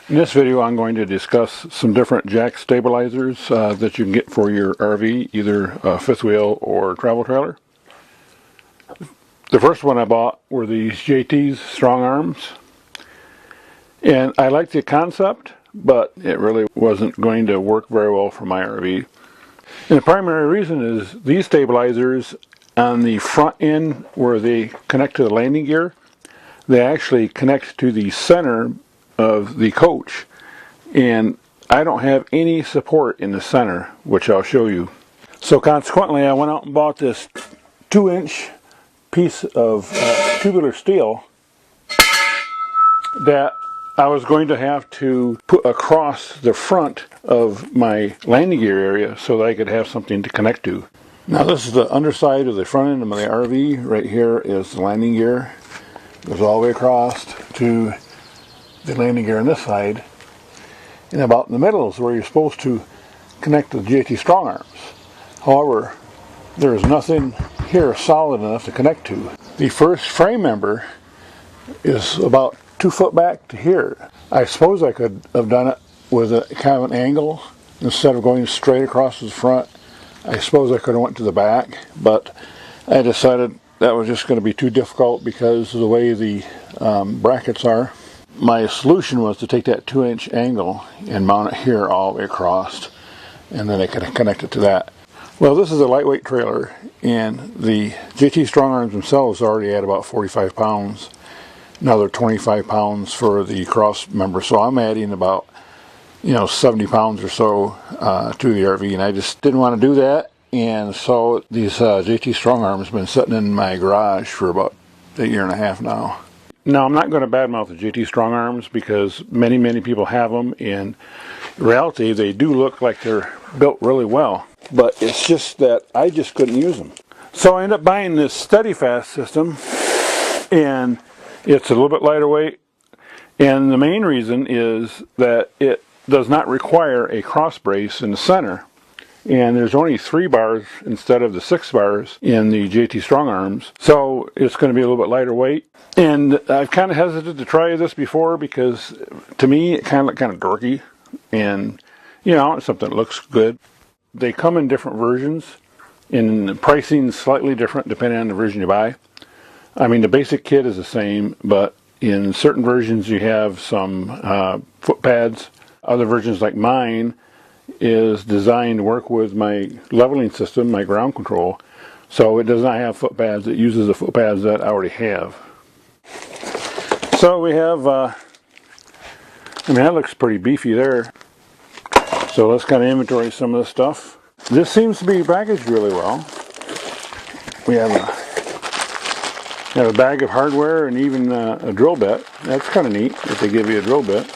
In this video I'm going to discuss some different jack stabilizers that you can get for your RV, either fifth wheel or travel trailer. The first one I bought were these JT's strong arms, and I liked the concept, but it really wasn't going to work very well for my RV. And the primary reason is these stabilizers on the front end where they connect to the landing gear, they actually connect to the center of the coach, and I don't have any support in the center, which I'll show you. So consequently I went out and bought this 2-inch piece of tubular steel that I was going to have to put across the front of my landing gear area so that I could have something to connect to. Now this is the underside of the front end of my RV. Right here is the landing gear. It goes all the way across to the landing gear on this side, and about in the middle is where you're supposed to connect the JT strong arms. However, there is nothing here solid enough to connect to. The first frame member is about 2 foot back to here. I suppose I could have done it with a kind of an angle instead of going straight across the front. I suppose I could have went to the back, but I decided that was just going to be too difficult because of the way the brackets are. My solution was to take that 2-inch angle and mount it here all the way across, and then I could connect it to that. Well, this is a lightweight trailer, and the JT strong arms themselves already add about 45 pounds. Another 25 pounds for the cross member, so I'm adding about 70 pounds or so to the RV, and I just didn't want to do that. And so these JT strong arms have been sitting in my garage for about a year and a half now. Now, I'm not going to badmouth the JT strong arms because many people have them, and in reality they do look like they're built really well, but it's just that I just couldn't use them. So I ended up buying this SteadyFast system, and it's a little bit lighter weight, and the main reason is that it does not require a cross brace in the center, and there's only 3 bars instead of the 6 bars in the JT strong arms, so it's going to be a little bit lighter weight. And I've kind of hesitated to try this before because to me it kind of looked kind of dorky, and it's something that looks good. They come in different versions, and the pricing is slightly different depending on the version you buy. I mean, the basic kit is the same, but in certain versions you have some foot pads. Other versions like mine is designed to work with my leveling system, my ground control, so it does not have foot pads. It uses the foot pads that I already have. So we have, that looks pretty beefy there. So let's kind of inventory some of this stuff. This seems to be packaged really well. We have a bag of hardware and even a drill bit. That's kind of neat that they give you a drill bit.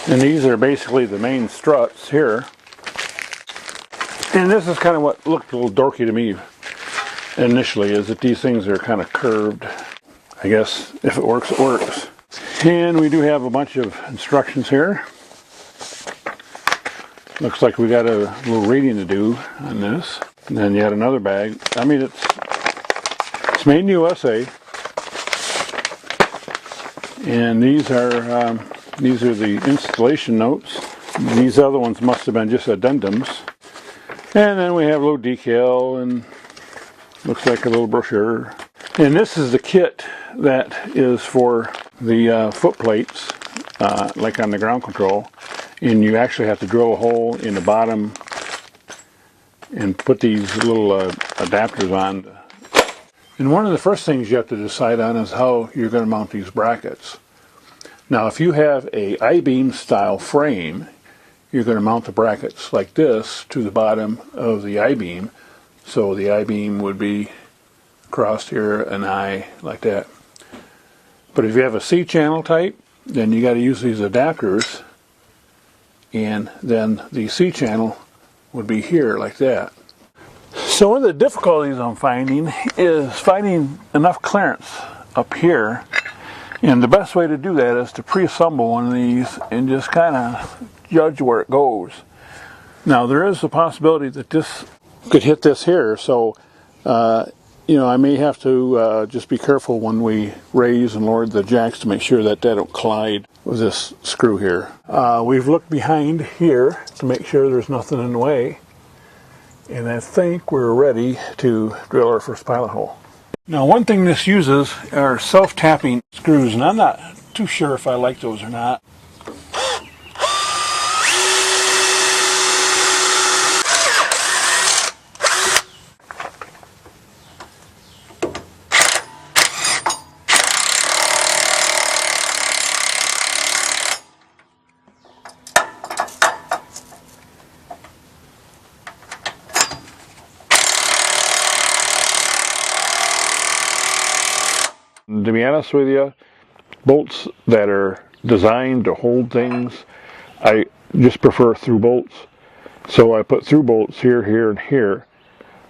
And these are basically the main struts here. And this is kind of what looked a little dorky to me initially, is that these things are kind of curved. I guess if it works, it works. And we do have a bunch of instructions here. Looks like we got a little reading to do on this. And then yet another bag. I mean, it's made in USA. And these are the installation notes. These other ones must have been just addendums. And then we have a little decal and looks like a little brochure. And this is the kit that is for the foot plates, like on the ground control. And you actually have to drill a hole in the bottom and put these little adapters on. And one of the first things you have to decide on is how you're going to mount these brackets. Now, if you have a I-beam style frame, you're going to mount the brackets like this to the bottom of the I-beam. So the I-beam would be across here, an I like that. But if you have a C-channel type, then you got to use these adapters, and then the C-channel would be here like that. So one of the difficulties I'm finding is finding enough clearance up here, and the best way to do that is to pre-assemble one of these and just kind of judge where it goes. Now there is a possibility that this could hit this here, so you know, I may have to just be careful when we raise and lower the jacks to make sure that they don't collide with this screw here. We've looked behind here to make sure there's nothing in the way, and I think we're ready to drill our first pilot hole. Now, one thing this uses are self-tapping screws, and I'm not too sure if I like those or not. To be honest with you, bolts that are designed to hold things, I just prefer through bolts. So I put through bolts here, here, and here.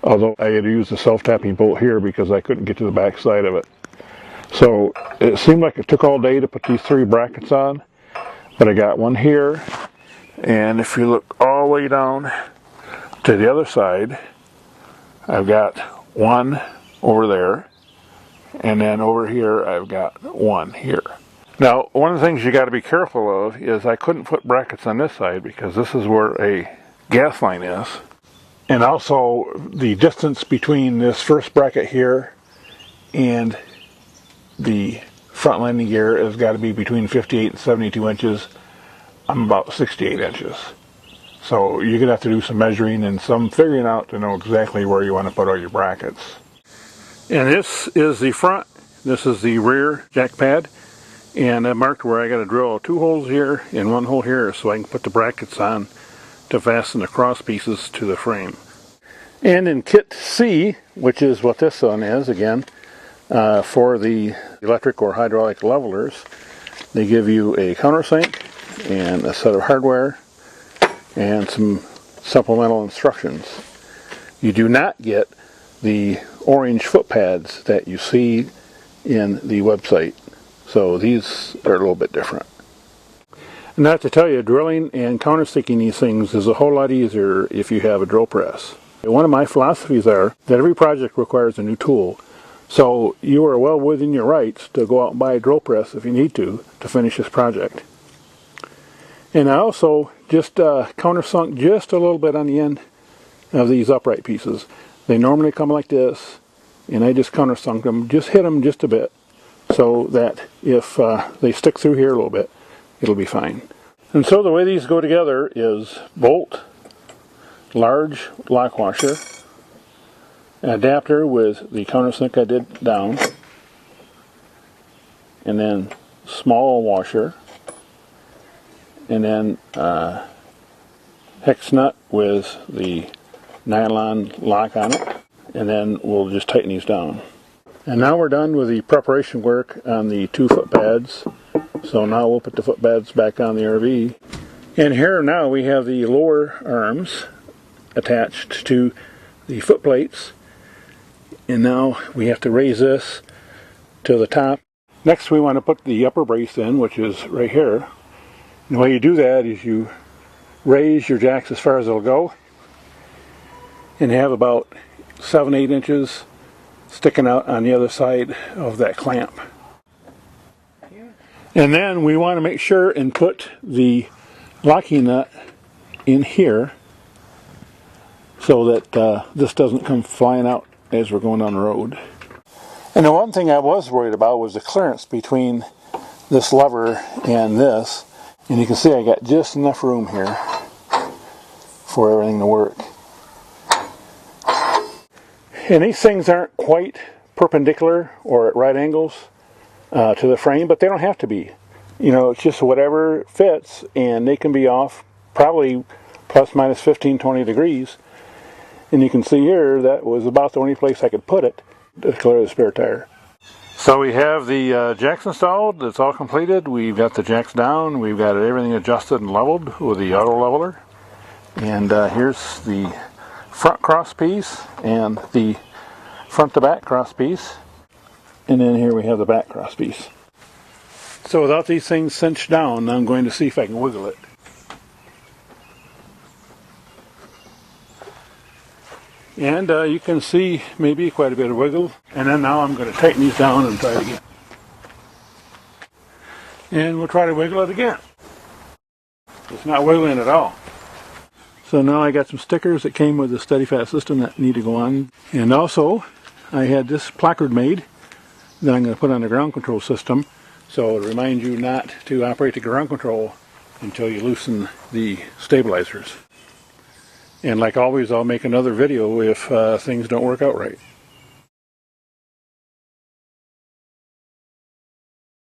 Although I had to use the self-tapping bolt here because I couldn't get to the back side of it. So it seemed like it took all day to put these 3 brackets on, but I got one here, and if you look all the way down to the other side, I've got one over there. And then over here, I've got one here. Now, one of the things you got to be careful of is I couldn't put brackets on this side because this is where a gas line is. And also, the distance between this first bracket here and the front landing gear has got to be between 58 and 72 inches. I'm about 68 inches. So you're going to have to do some measuring and some figuring out to know exactly where you want to put all your brackets. And this is the front, this is the rear jack pad, and I marked where I got to drill 2 holes here and 1 hole here so I can put the brackets on to fasten the cross pieces to the frame. And in kit C, which is what this one is again, for the electric or hydraulic levelers, they give you a countersink and a set of hardware and some supplemental instructions. You do not get the orange foot pads that you see in the website. So these are a little bit different. And not to tell you, drilling and countersinking these things is a whole lot easier if you have a drill press. One of my philosophies are that every project requires a new tool. So you are well within your rights to go out and buy a drill press if you need to finish this project. And I also just countersunk just a little bit on the end of these upright pieces. They normally come like this, and I just countersunk them, just hit them just a bit, so that if they stick through here a little bit, it'll be fine. And so the way these go together is bolt, large lock washer, an adapter with the countersink I did down, and then small washer, and then hex nut with the nylon lock on it, and then we'll just tighten these down. And now we're done with the preparation work on the 2 foot pads. So now we'll put the foot pads back on the RV. And here now we have the lower arms attached to the foot plates. And now we have to raise this to the top. Next we want to put the upper brace in, which is right here. And the way you do that is you raise your jacks as far as it'll go, and have about 7-8 inches sticking out on the other side of that clamp. And then we want to make sure and put the locking nut in here so that this doesn't come flying out as we're going down the road. And the one thing I was worried about was the clearance between this lever and this. And you can see I got just enough room here for everything to work. And these things aren't quite perpendicular or at right angles to the frame, but they don't have to be. You know, it's just whatever fits, and they can be off probably plus minus 15-20 degrees. And you can see here that was about the only place I could put it to clear the spare tire. So we have the jacks installed. It's all completed. We've got the jacks down. We've got everything adjusted and leveled with the auto leveler. And here's the front cross piece and the front to back cross piece, and then here we have the back cross piece. So without these things cinched down, I'm going to see if I can wiggle it. And you can see maybe quite a bit of wiggle. And then now I'm going to tighten these down and try it again. And we'll try to wiggle it again. It's not wiggling at all. So now I got some stickers that came with the SteadyFast system that need to go on. And also, I had this placard made that I'm going to put on the ground control system. So to remind you not to operate the ground control until you loosen the stabilizers. And like always, I'll make another video if things don't work out right.